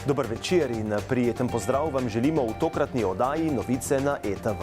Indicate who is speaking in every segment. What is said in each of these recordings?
Speaker 1: Dober večer in prijeten pozdrav vam želimo v tokratni oddaji Novice na ETV.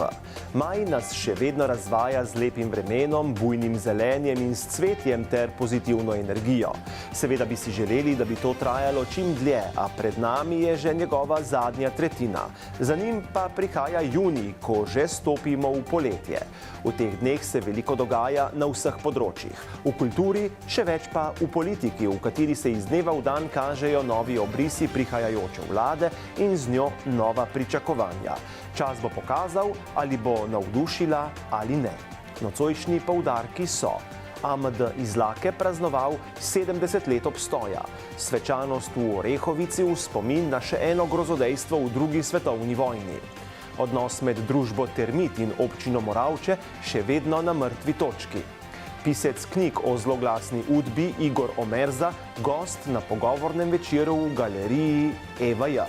Speaker 1: Maj nas še vedno razvaja z lepim vremenom, bujnim zelenjem in s cvetjem ter pozitivno energijo. Seveda bi si želeli, da bi to trajalo čim dlje, a pred nami je že njegova zadnja tretjina. Za njim pa prihaja junij, ko že stopimo v poletje. V teh dneh se veliko dogaja na vseh področjih. V kulturi, še več pa v politiki, v kateri se iz dneva v dan kažejo novi obrisi prihajajoče vlade in z njo nova pričakovanja. Čas bo pokazal, ali bo navdušila ali ne. Nocojšnji poudarki so: AMD Izlake praznoval 70 let obstoja, svečanost v Orehovici v spomin na še eno grozodejstvo v drugi svetovni vojni. Odnos med družbo Termit in občino Moravče še vedno na mrtvi točki. Pisec knjig o zloglasni Udbi Igor Omerza, gost na pogovornem večeru v galeriji EVJ.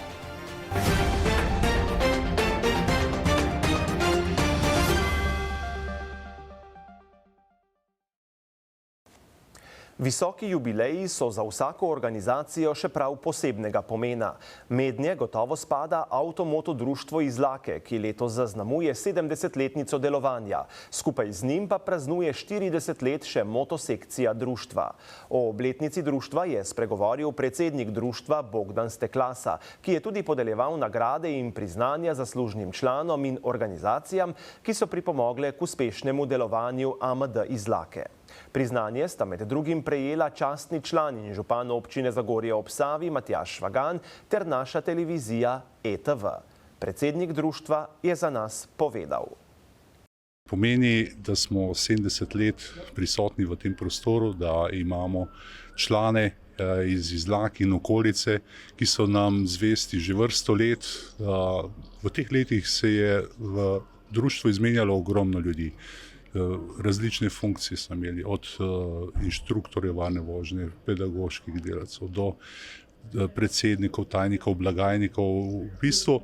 Speaker 1: Visoki jubileji so za vsako organizacijo še prav posebnega pomena. Mednje gotovo spada Avtomoto društvo Izlake, ki letos zaznamuje 70-letnico delovanja. Skupaj z njim pa praznuje 40 let še motosekcija društva. O obletnici društva je spregovoril predsednik društva Bogdan Steklasa, ki je tudi podeljeval nagrade in priznanja zaslužnim članom in organizacijam, ki so pripomogle k uspešnemu delovanju AMD Izlake. Priznanje sta med drugim prejela častni član in župan občine Zagorje ob Savi Matjaž Švagan ter naša televizija ETV. Predsednik društva je za nas povedal.
Speaker 2: Pomeni, da smo 70 let prisotni v tem prostoru, da imamo člane iz Izlak in okolice, ki so nam zvesti že vrsto let. V teh letih se je v društvu izmenjalo ogromno ljudi. Različne funkcije smo imeli, od inštruktorjev varne vožnje, pedagoških delavcev do predsednikov, tajnikov, blagajnikov. V bistvu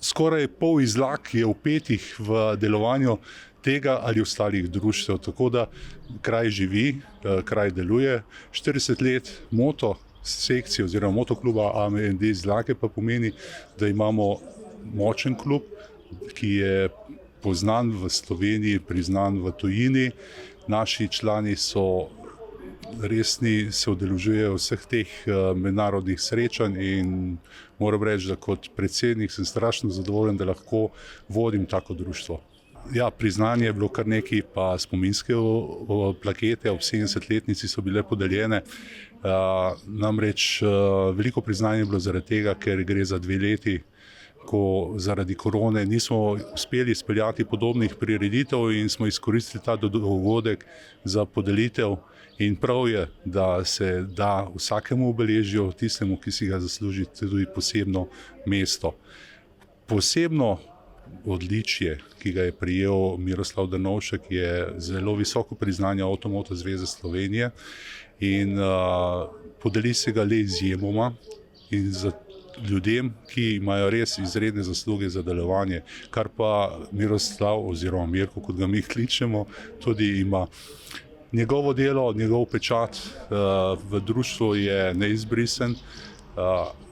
Speaker 2: skoraj pol Izlak je vpetih v delovanju tega ali ostalih društev, tako da kraj živi, kraj deluje. 40 let moto sekcije oziroma motokluba AMD Izlake pa pomeni, da imamo močen klub, ki je poznan v Sloveniji, priznan v tujini. Naši člani so resni, se udeležujejo vseh teh mednarodnih srečanj in moram reči, da kot predsednik sem strašno zadovoljen, da lahko vodim tako društvo. Ja, priznanje je bilo kar nekaj, pa spominske plakete ob 70-letnici so bile podeljene. Namreč veliko priznanje je bilo zaradi tega, ker gre za 2 leti, ko zaradi korone nismo uspeli izpeljati podobnih prireditev in smo izkoristili ta dogodek za podelitev. In prav je, da se da vsakemu obeležju, tistemu, ki si ga zasluži, tudi posebno mesto. Posebno odličje, ki ga je prejel Miroslav Drnovšek, je zelo visoko priznanje Avtomoto zveze Slovenije in podeli se ga le izjemoma in za ljudem, ki imajo res izredne zasluge za delovanje, kar pa Miroslav oziroma Mirko, kot ga mi kličemo, tudi ima. Njegovo delo, njegov pečat v društvu je neizbrisen.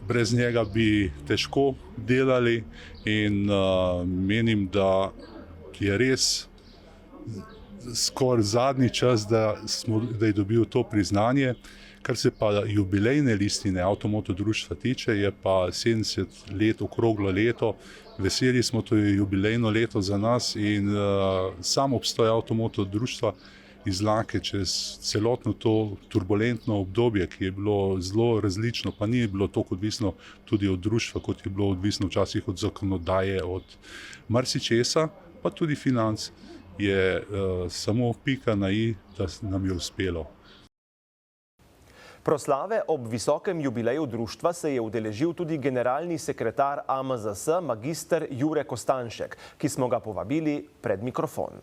Speaker 2: Brez njega bi težko delali in menim, da je res skoraj zadnji čas, da je dobil to priznanje. Kar se pa jubilejne listine Avtomoto društva tiče, je pa 70 let okroglo leto. Veseli smo, to je jubilejno leto za nas in sam obstoj Avtomoto društva Izlake čez celotno to turbulentno obdobje, ki je bilo zelo različno, pa ni bilo toliko odvisno tudi od društva, kot je bilo odvisno včasih od zakonodaje, od marsičesa, pa tudi financ, je samo pika na i, da nam je uspelo.
Speaker 1: Proslave ob visokem jubileju društva se je udeležil tudi generalni sekretar AMZS magister Jure Kostanšek, ki smo ga povabili pred mikrofon.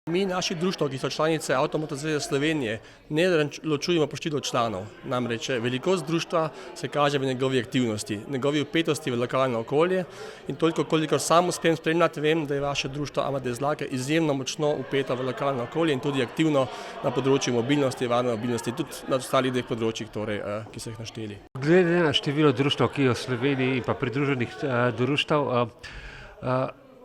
Speaker 3: Mi naših društev, ki so članice Avtomoto zveze Slovenije, ne ločujemo po številu članov. Namreč velikost društva se kaže v njegovi aktivnosti, njegovi vpetosti v lokalno okolje in toliko, kolikor sam uspem spremljati, vem, da je vaše društvo Amadeus Zlake izjemno močno vpeto v lokalno okolje in tudi aktivno na področju mobilnosti, varne mobilnosti, tudi na ostalih dveh področjih, ki so jih našteli.
Speaker 4: Glede na število društev, ki je v Sloveniji in pa pridruženih društev,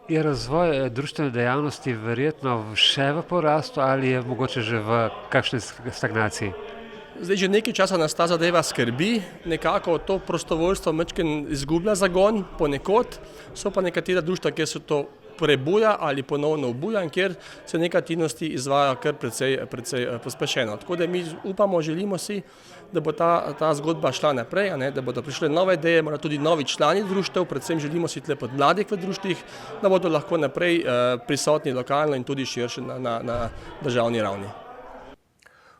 Speaker 4: je razvoj društvene dejavnosti verjetno še v porastu ali je mogoče že v kakšni stagnaciji?
Speaker 3: Zdaj, že nekaj časa nas ta zadeva skrbi, nekako to prostovoljstvo majčkeno izgublja zagon ponekod, so pa nekatera društva, kjer se to prebuja ali ponovno obuja in kjer se neke aktivnosti izvajajo kar precej pospešeno. Tako da mi upamo, želimo si, da bo ta zgodba šla naprej, da bodo prišle nove ideje, morda tudi novi člani društev, predvsem želimo si tle pod mladih v društvih, da bodo lahko naprej prisotni lokalno in tudi širše na državni ravni.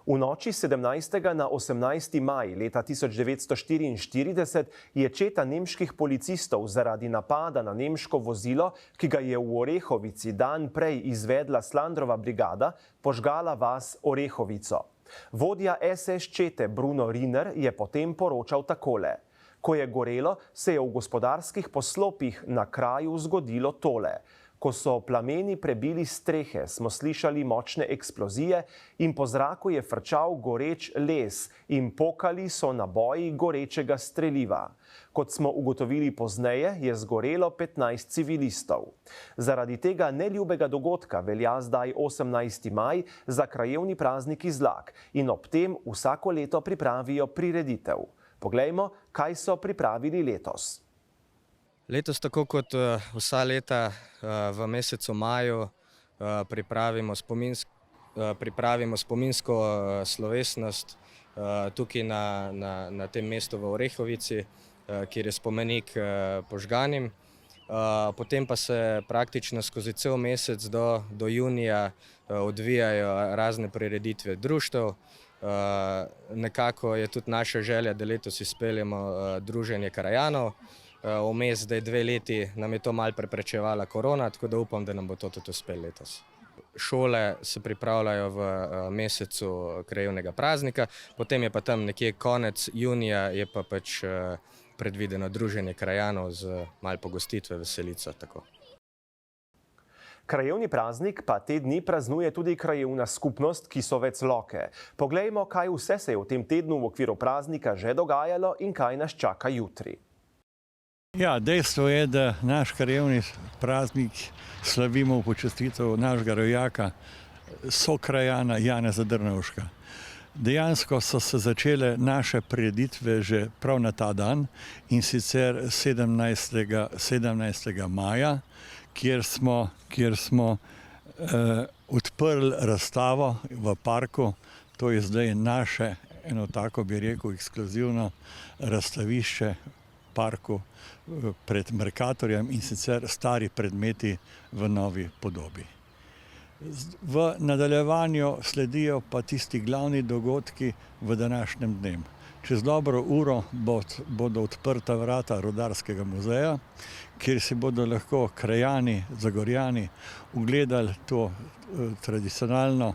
Speaker 1: V noči 17. na 18. maj leta 1944 je četa nemških policistov zaradi napada na nemško vozilo, ki ga je v Orehovici dan prej izvedla Slandrova brigada, požgala vas Orehovico. Vodja SS čete Bruno Riner je potem poročal takole. Ko je gorelo, se je v gospodarskih poslopjih na kraju zgodilo tole. Ko so plameni prebili strehe, smo slišali močne eksplozije in po zraku je frčal goreč les in pokali so naboji gorečega streliva. Kot smo ugotovili pozneje, je zgorelo 15 civilistov. Zaradi tega neljubega dogodka velja zdaj 18. maj za krajevni praznik Izlak in ob tem vsako leto pripravijo prireditev. Poglejmo, kaj so pripravili letos.
Speaker 5: Letos, tako kot vsa leta v mesecu maju, pripravimo spominsko slovesnost tukaj na tem mestu v Orehovici, kjer je spomenik požganim. Potem pa se praktično skozi cel mesec do junija odvijajo razne prireditve društev. Nekako je tudi naša želja, da letos izpeljemo druženje krajanov. Vmes, da je 2 leti, nam je to malo preprečevala korona, tako da upam, da nam bo to tudi uspelo letos. Šole se pripravljajo v mesecu krajevnega praznika, potem je pa tam nekje konec junija, je pa pač predvideno druženje krajanov z malo pogostitve, veselico. Tako.
Speaker 1: Krajevni praznik pa te dni praznuje tudi krajevna skupnost Kisovec Loke. Poglejmo, kaj vse se je v tem tednu v okviru praznika že dogajalo in kaj nas čaka jutri.
Speaker 6: Ja, dejstvo je, da naš krajevni praznik slavimo v počastitev našega rojaka, sokrajana Janeza Drnovška. Dejansko so se začele naše prireditve že prav na ta dan in sicer 17. maja, kjer smo odprli razstavo v parku. To je zdaj naše, eno tako bi rekel, ekskluzivno razstavišče parku pred Mercatorjem in sicer stari predmeti v novi podobi. V nadaljevanju sledijo pa tisti glavni dogodki v današnjem dnevu. Čez dobro uro bodo odprta vrata Rudarskega muzeja, kjer si bodo lahko krajani, Zagorjani ugledali to tradicionalno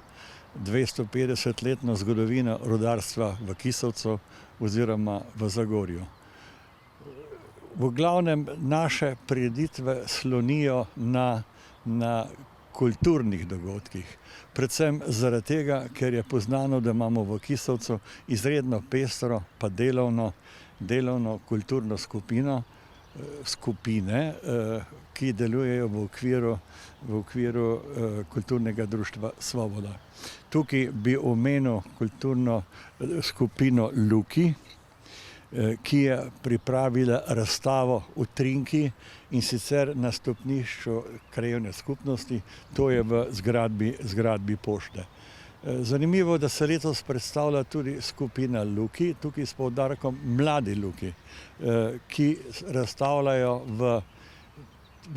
Speaker 6: 250-letno zgodovino rudarstva v Kisovcu oziroma v Zagorju. V glavnem naše prireditve slonijo na kulturnih dogodkih. Predvsem zaradi tega, ker je poznano, da imamo v Kisovcu izredno pestro pa delovno kulturno skupine, ki delujejo v okviru kulturnega društva Svoboda. Tukaj bi omenil kulturno skupino Luki, ki je pripravila razstavo Utrinki in sicer na stopnišču krajevne skupnosti, to je v zgradbi pošte. Zanimivo, da se letos predstavlja tudi skupina Luki, tukaj s poudarkom mladi Luki, ki razstavljajo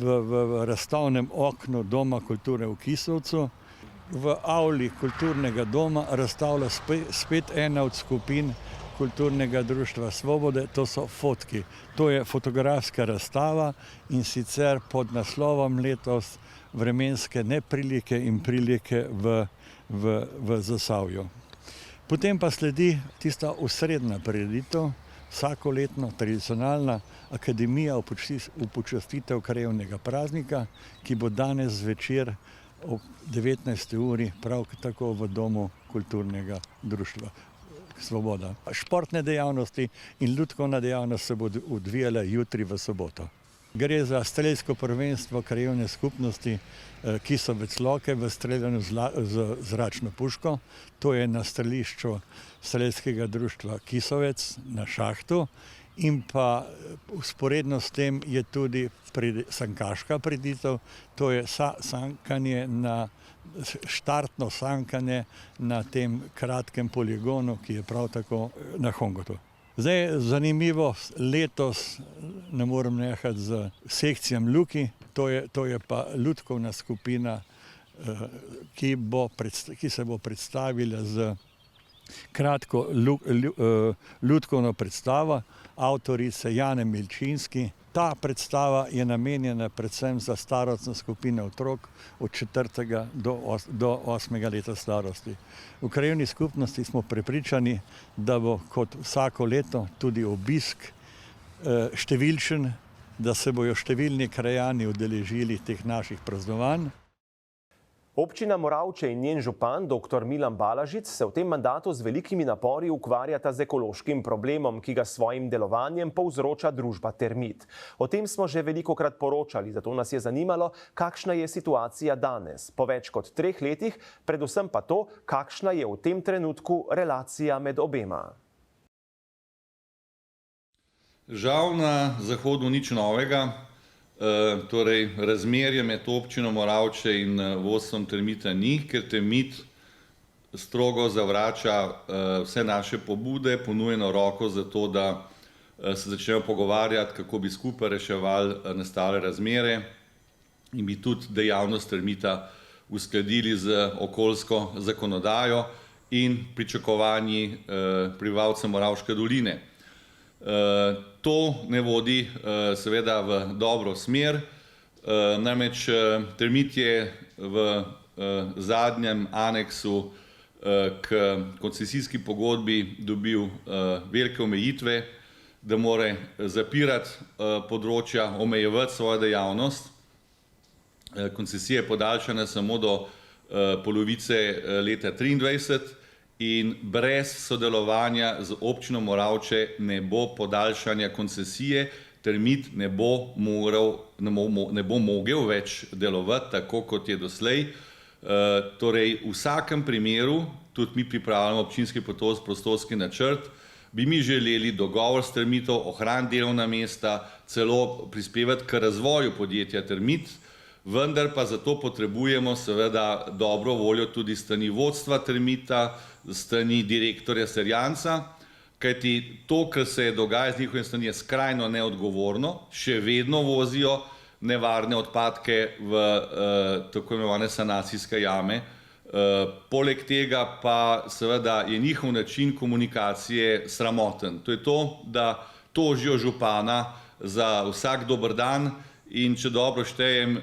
Speaker 6: v razstavnem oknu Doma kulture v Kisovcu. V avli kulturnega doma razstavlja spet ena od skupin kulturnega društva Svobode, to so fotki. To je fotografska razstava in sicer pod naslovom letos vremenske neprilike in prilike v Zasavju. Potem pa sledi tista osrednja prireditev, vsakoletno tradicionalna akademija upočastitev krajevnega praznika, ki bo danes zvečer ob 19. uri prav tako v Domu kulturnega društva Svoboda. Športne dejavnosti in lutkovna dejavnost se bodo odvijale jutri v soboto. Gre za strelsko prvenstvo krajevne skupnosti Kisovec Loke v streljanju z zračno puško. To je na strelišču strelskega društva Kisovec na Šahtu. In pa vzporedno s tem je tudi sankaška prireditev, to je sankanje štartno sankanje na tem kratkem poligonu, ki je prav tako na Hongotu. Zdaj, zanimivo, letos ne morem nehati z sekcijam Luki, to je pa lutkovna skupina, ki se bo predstavila z kratko lutkovno predstavo avtorice Jane Milčinski. Ta predstava je namenjena predvsem za starostno skupino otrok od 4. do 8. leta starosti. V krajevni skupnosti smo prepričani, da bo kot vsako leto tudi obisk številčen, da se bojo številni krajani udeležili teh naših praznovanj.
Speaker 1: Občina Moravče in njen župan, dr. Milan Balažic, se v tem mandatu z velikimi napori ukvarjata z ekološkim problemom, ki ga s svojim delovanjem povzroča družba Termit. O tem smo že velikokrat poročali, zato nas je zanimalo, kakšna je situacija danes, po več kot 3 letih, predvsem pa to, kakšna je v tem trenutku relacija med obema.
Speaker 7: Žal na zahodu nič novega. Torej, razmerje med občino Moravče in vodstvom Termita ni, ker Termit strogo zavrača vse naše pobude, ponujeno roko za to, da se začnemo pogovarjati, kako bi skupaj reševali nastale razmere in bi tudi dejavnost Termita uskladili z okoljsko zakonodajo in pričakovanji prebivalcev Moravške doline. To ne vodi seveda v dobro smer, namreč Termit je v zadnjem aneksu k koncesijski pogodbi dobil velike omejitve, da mora zapirati področja, omejevati svojo dejavnost. Koncesija je podaljšana samo do polovice leta 2023. In brez sodelovanja z občino Moravče ne bo podaljšanja koncesije, Termit ne bo mogel več delovati tako, kot je doslej. Torej, v vsakem primeru, tudi mi pripravljamo občinski prostorski načrt, bi mi želeli dogovor s Termitom, ohraniti delovna mesta, celo prispevati k razvoju podjetja Termit, vendar pa zato potrebujemo seveda dobro voljo tudi strani vodstva Termita, strani direktorja Serjanca, kajti to, kar se dogaja z njihove strani, je skrajno neodgovorno, še vedno vozijo nevarne odpadke v tako imenovane sanacijske jame. Poleg tega pa seveda je njihov način komunikacije sramoten. To je to, da tožijo župana za vsak dober dan. In če dobro štejem,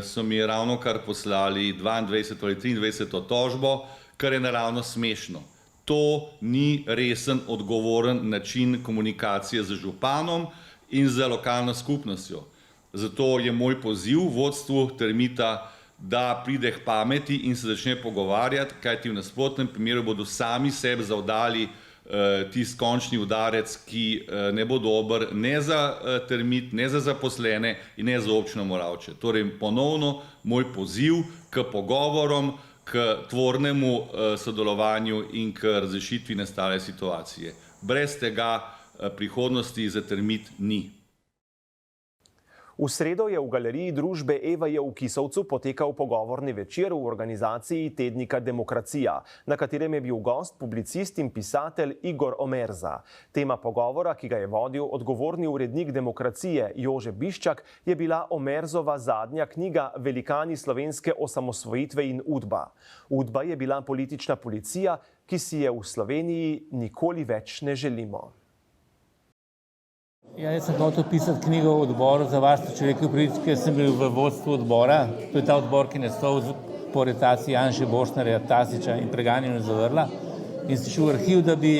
Speaker 7: so mi ravno kar poslali 22 ali 23 tožbo, kar je naravno smešno. To ni resen, odgovoren način komunikacije z županom in z lokalno skupnostjo. Zato je moj poziv vodstvu Termita, da pride k pameti in se začne pogovarjati, kajti v nasprotnem primeru bodo sami sebi zavdali tisti končni udarec, ki ne bo dober ne za Termit, ne za zaposlene in ne za občino Moravče. Torej, ponovno moj poziv k pogovorom, k tvornemu sodelovanju in k razrešitvi nastale situacije. Brez tega prihodnosti za Termit ni.
Speaker 1: V sredo je v galeriji družbe Evaje v Kisovcu potekal pogovorni večer v organizaciji tednika Demokracija, na katerem je bil gost publicist in pisatelj Igor Omerza. Tema pogovora, ki ga je vodil odgovorni urednik Demokracije Jože Biščak, je bila Omerzova zadnja knjiga Velikani slovenske osamosvojitve in Udba. Udba je bila politična policija, ki si je v Sloveniji nikoli več ne želimo.
Speaker 8: Ja, jaz sem hotel pisati knjigo o odboru za varstvo človekovih pravic, ker sem bil v vodstvu odbora. To je ta odbor, ki je nastal po aretaciji Janše Bošnarja, Tasića in preganjanju Zavrla. In sem šel v arhiv, da bi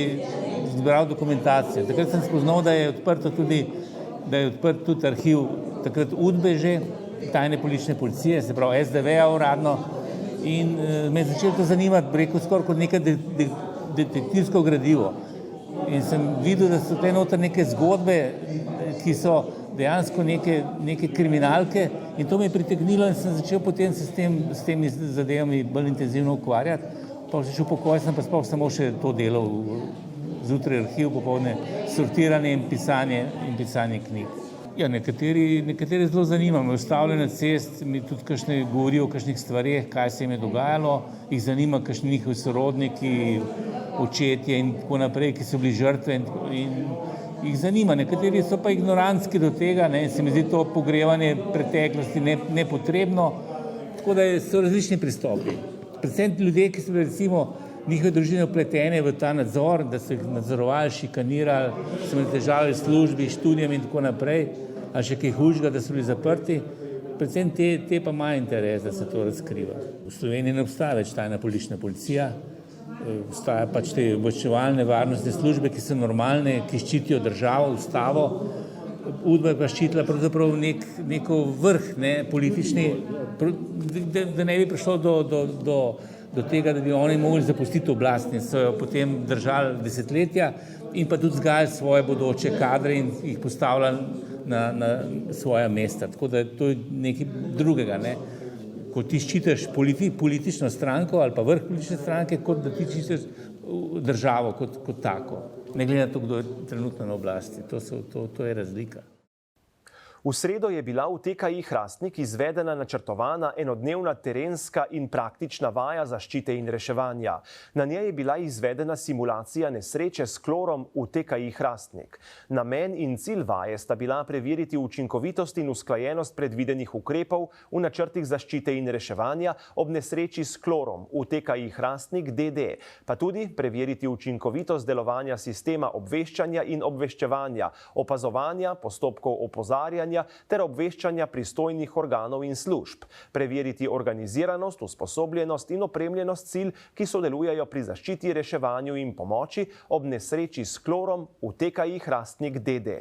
Speaker 8: zbral dokumentacijo. Takrat sem spoznal, da je odprt tudi arhiv takrat UDBE že, tajne politične policije, se pravi SDV-ja uradno. In me je začelo to zanimati, bi rekel, skoraj kot neka detektivsko gradivo. In sem videl, da so te noter neke zgodbe, ki so dejansko neke kriminalke, in to me je pritegnilo in sem začel potem se s temi zadevami bolj intenzivno ukvarjati. Pa sem šel pokoj, sem pa sploh samo še to delal, zjutraj arhiv, popoldne sortiranje in pisanje knjig. Ja, nekateri zelo zanimajo, me ustavljajo na cest, mi tudi govorijo o kakšnih stvareh, kaj se jim je dogajalo, jih zanima kakšni njihovi sorodniki, očetje in tako naprej, ki so bili žrtve in jih zanima. Nekateri so pa ignorantski do tega, ne, in se mi zdi to pogrevanje preteklosti nepotrebno, tako da so različni pristopi. Predvsem ljudje, ki so bili recimo njihove družine vpletene v ta nadzor, da so jih nadzorovali, šikanirali, so imeli težave v službi, študijem in tako naprej, ali še kaj hujšega, da so bili zaprti. Predvsem te pa imajo interes, da se to razkriva. V Sloveniji ne obstaja več tajna politična policija, obstaja pač te obveščevalne varnostne službe, ki so normalne, ki ščitijo državo, ustavo. UDBA je pa ščitila pravzaprav neko vrh, ne, politični, da ne bi prišlo do tega, da bi oni mogli zapustiti oblast in so jo potem držali desetletja in pa tudi vzgajali svoje bodoče kadre in jih postavljali na svoja mesta. Tako da to je nekaj drugega, ne. Ko ti ščitiš politično stranko ali pa vrh politične stranke, kot da ti ščitiš državo kot tako. Ne glede na to, kdo je trenutno na oblasti. To je razlika.
Speaker 1: V sredo je bila v TKI Hrastnik izvedena načrtovana enodnevna terenska in praktična vaja zaščite in reševanja. Na njej je bila izvedena simulacija nesreče s klorom v TKI Hrastnik. Namen in cilj vaje sta bila preveriti učinkovitost in usklajenost predvidenih ukrepov v načrtih zaščite in reševanja ob nesreči s klorom v TKI Hrastnik DD, pa tudi preveriti učinkovitost delovanja sistema obveščanja in obveščevanja, opazovanja, postopkov opozarjanja ter obveščanja pristojnih organov in služb, preveriti organiziranost, usposobljenost in opremljenost sil, ki sodelujejo pri zaščiti, reševanju in pomoči ob nesreči s klorom v TKI Hrastnik DD.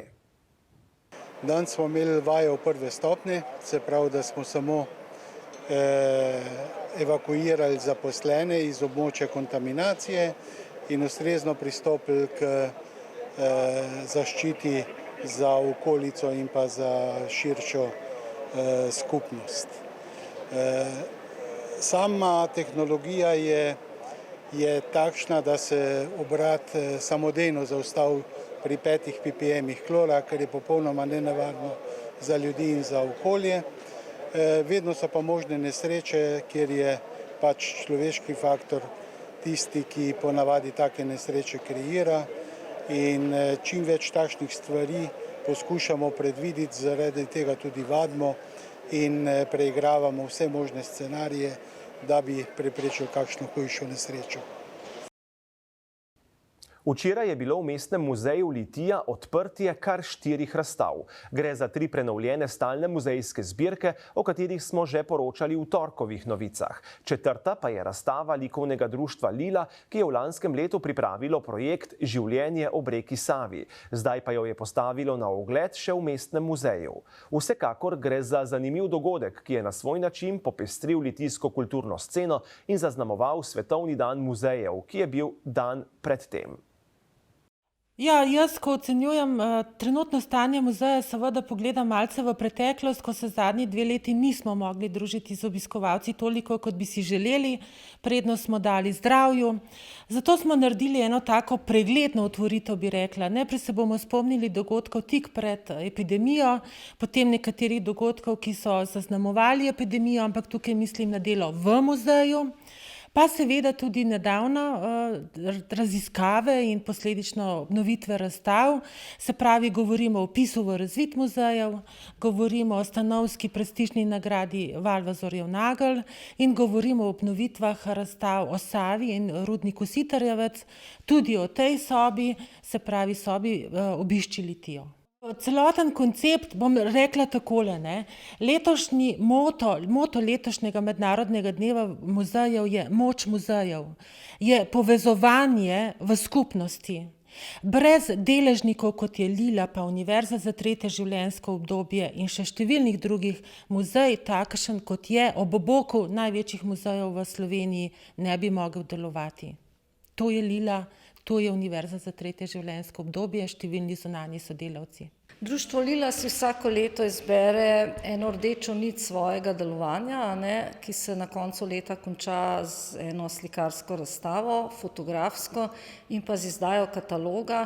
Speaker 9: Danes smo imeli vajo prve stopnje, se pravi, da smo samo evakuirali zaposlene iz območja kontaminacije in ustrezno pristopili k zaščiti za okolico in pa za širšo skupnost. Sama tehnologija je takšna, da se obrat samodejno zaustavi pri 5 ppm klora, kar je popolnoma nenevarno za ljudi in za okolje. Vedno so pa možne nesreče, kjer je pač človeški faktor tisti, ki ponavadi take nesreče kreira. In čim več takšnih stvari poskušamo predvideti, zaradi tega tudi vadimo in preigravamo vse možne scenarije, da bi preprečili kakšno hujšo nesrečo.
Speaker 1: Včeraj je bilo v Mestnem muzeju Litija odprtje kar 4 razstav. Gre za 3 prenovljene stalne muzejske zbirke, o katerih smo že poročali v torkovih novicah. 4. pa je razstava likovnega društva Lila, ki je v lanskem letu pripravilo projekt Življenje ob reki Savi. Zdaj pa jo je postavilo na ogled še v Mestnem muzeju. Vsekakor gre za zanimiv dogodek, ki je na svoj način popestril litijsko kulturno sceno in zaznamoval Svetovni dan muzejev, ki je bil dan predtem.
Speaker 10: Ja, jaz, ko ocenjujem trenutno stanje muzeja, seveda pogledam malce v preteklost, ko se zadnji 2 leti nismo mogli družiti z obiskovalci toliko, kot bi si želeli. Prednost smo dali zdravju. Zato smo naredili eno tako pregledno otvoritev, bi rekla. Najprej se bomo spomnili dogodkov tik pred epidemijo, potem nekaterih dogodkov, ki so zaznamovali epidemijo, ampak tukaj mislim na delo v muzeju. Pa seveda tudi nedavno raziskave in posledično obnovitve razstav, se pravi, govorimo o vpisu v razvid muzejev, govorimo o stanovski prestižni nagradi Valvazorjev nagelj in govorimo o obnovitvah razstav o Savi in rudniku Sitarjevec, tudi o tej sobi, se pravi sobi Obišči Litijo. Celoten koncept, bom rekla takole, ne. Letošnji moto letošnjega mednarodnega dneva muzejev je moč muzejev, je povezovanje v skupnosti. Brez deležnikov, kot je Lila, pa Univerza za tretje življenjsko obdobje in še številnih drugih, muzej takšen, kot je, ob boku največjih muzejev v Sloveniji, ne bi mogel delovati. To je Lila, to je Univerza za tretje življenjsko obdobje, številni zunanji sodelavci.
Speaker 11: Društvo Lila si vsako leto izbere eno rdečo nit svojega delovanja, ki se na koncu leta konča z eno slikarsko razstavo, fotografsko in pa z izdajo kataloga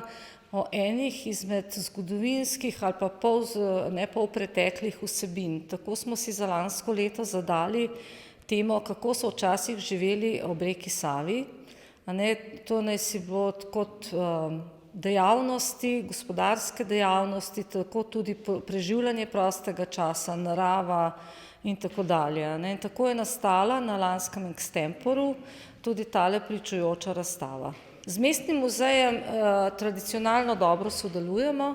Speaker 11: o enih izmed zgodovinskih ali pa polpreteklih vsebin. Tako smo si za lansko leto zadali temo, kako so včasih živeli ob reki Savi. To naj si bilo kot dejavnosti, gospodarske dejavnosti, tako tudi preživljanje prostega časa, narava in tako dalje. In tako je nastala na lanskem Extemporu tudi tale pričujoča razstava. Z mestnim muzejem tradicionalno dobro sodelujemo,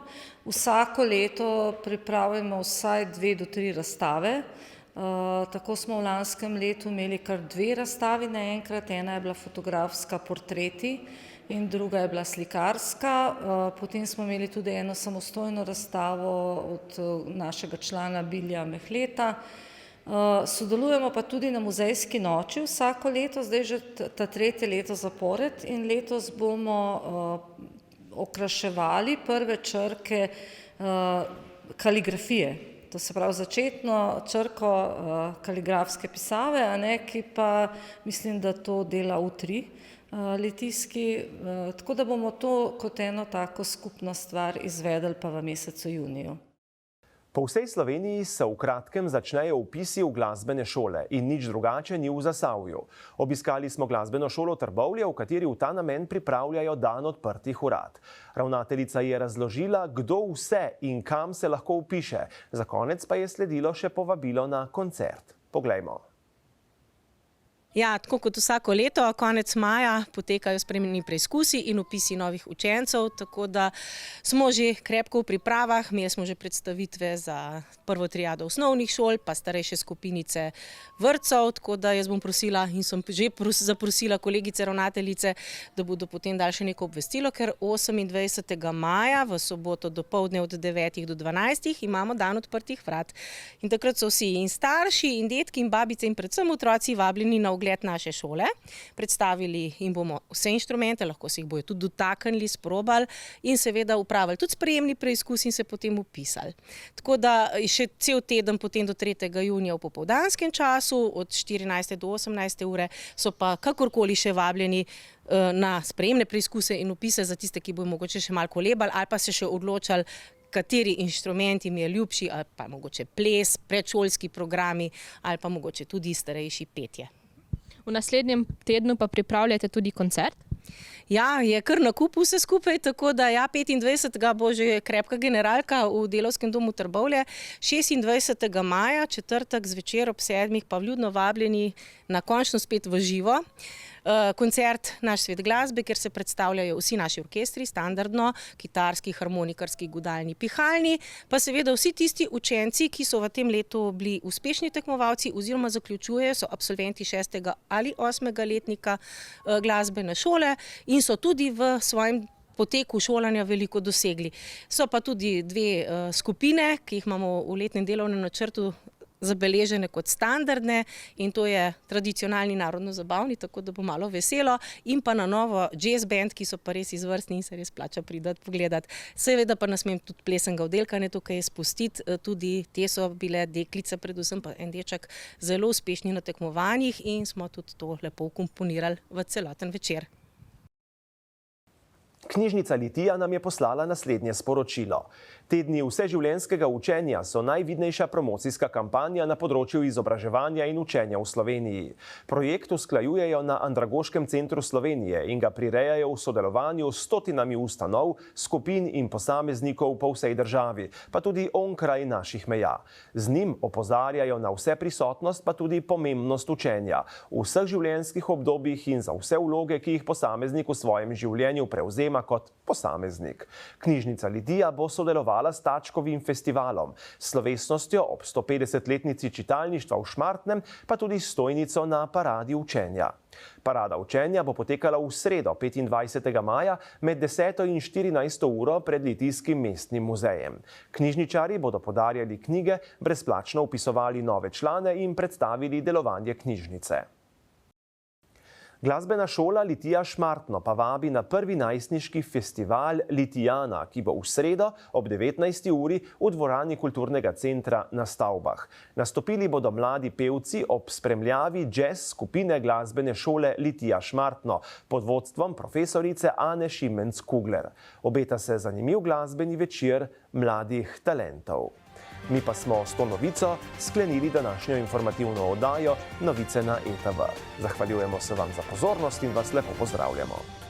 Speaker 11: vsako leto pripravimo vsaj 2 do 3 razstave. Tako smo v lanskem letu imeli kar 2 razstavi naenkrat, ena je bila fotografska portreti in druga je bila slikarska. Potem smo imeli tudi eno samostojno razstavo od našega člana Bilja Mehleta. Sodelujemo pa tudi na muzejski noči vsako leto, zdaj že ta 3. leto zapored in letos bomo okraševali prve črke kaligrafije. To se pravi začetno črko kaligrafske pisave, ki pa mislim, da to dela Utri Litijski, tako da bomo to kot eno tako skupno stvar izvedli pa v mesecu juniju.
Speaker 1: Po vsej Sloveniji se v kratkem začnejo vpisi v glasbene šole in nič drugače ni v Zasavju. Obiskali smo glasbeno šolo Trbovlje, v kateri v ta namen pripravljajo dan odprtih vrat. Ravnateljica je razložila, kdo vse in kam se lahko vpiše. Za konec pa je sledilo še povabilo na koncert. Poglejmo.
Speaker 12: Ja, tako kot vsako leto, konec maja potekajo spremni preizkusi in vpisi novih učencev, tako da smo že krepko v pripravah, imeli smo že predstavitve za prvo triado osnovnih šol, pa starejše skupinice vrtcev, tako da jaz bom prosila in sem že zaprosila kolegice ravnateljice, da bodo potem dali še neko obvestilo, ker 28. maja v soboto dopoldne od 9 do 12 imamo dan odprtih vrat. In takrat so vsi in starši in detki in babice in predvsem otroci vabljeni na ogled naše šole. Predstavili jim bomo vse inštrumente, lahko se jih bojo tudi dotaknili, sprobali in seveda upravili tudi sprejemni preizkus in se potem vpisali. Tako da še cel teden potem do 3. junija v popoldanskem času, od 14. do 18. ure, so pa kakorkoli še vabljeni na sprejemne preizkuse in vpise za tiste, ki bojo mogoče še malo kolebali ali pa se še odločali, kateri inštrument jim je ljubši, ali pa mogoče ples, predšolski programi ali pa mogoče tudi starejši petje.
Speaker 13: V naslednjem tednu pa pripravljate tudi koncert?
Speaker 12: Ja, je kar na kupu vse skupaj, tako da 25. bo že krepka generalka v Delavskem domu Trbovlje, 26. maja, četrtek zvečer ob 7. pa vljudno vabljeni na končno spet v živo. Koncert Naš svet glasbe, kjer se predstavljajo vsi naši orkestri, standardno, kitarski, harmonikarski, godalni, pihalni, pa seveda vsi tisti učenci, ki so v tem letu bili uspešni tekmovalci oziroma zaključujejo, so absolventi 6. ali 8. letnika glasbene šole in so tudi v svojem poteku šolanja veliko dosegli. So pa tudi 2 skupine, ki jih imamo v letnem delovnem načrtu zabeležene kot standardne in to je tradicionalni narodno-zabavni, tako da bo malo veselo, in pa na novo jazz band, ki so pa res izvrstni in se res plača pridati pogledati. Seveda pa nas smem tudi plesenega oddelka tukaj spustiti, tudi te so bile deklice, predvsem pa en deček, zelo uspešni na tekmovanjih in smo tudi to lepo komponirali v celoten večer.
Speaker 1: Knjižnica Litija nam je poslala naslednje sporočilo. Tedni vseživljenjskega učenja so najvidnejša promocijska kampanja na področju izobraževanja in učenja v Sloveniji. Projekt usklajujejo na Andragoškem centru Slovenije in ga prirejajo v sodelovanju s stotinami ustanov, skupin in posameznikov po vsej državi, pa tudi onkraj naših meja. Z njim opozarjajo na vse prisotnost, pa tudi pomembnost učenja v vseh življenjskih obdobjih in za vse vloge, ki jih posameznik v svojem življenju prevzema povzema kot posameznik. Knjižnica Litija bo sodelovala s Tačkovim festivalom, s slovesnostjo ob 150-letnici čitalništva v Šmartnem, pa tudi stojnico na Paradi učenja. Parada učenja bo potekala v sredo 25. maja med 10. in 14. uro pred Litijskim mestnim muzejem. Knjižničarji bodo podarjali knjige, brezplačno vpisovali nove člane in predstavili delovanje knjižnice. Glasbena šola Litija Šmartno pa vabi na prvi najstniški festival Litijana, ki bo v sredo ob 19. uri v dvorani kulturnega centra na Stavbah. Nastopili bodo mladi pevci ob spremljavi jazz skupine glasbene šole Litija Šmartno pod vodstvom profesorice Ane Šimenc-Kugler. Obeta se zanimiv glasbeni večer mladih talentov. Mi pa smo s to novico sklenili današnjo informativno oddajo Novice na ETV. Zahvaljujemo se vam za pozornost in vas lepo pozdravljamo.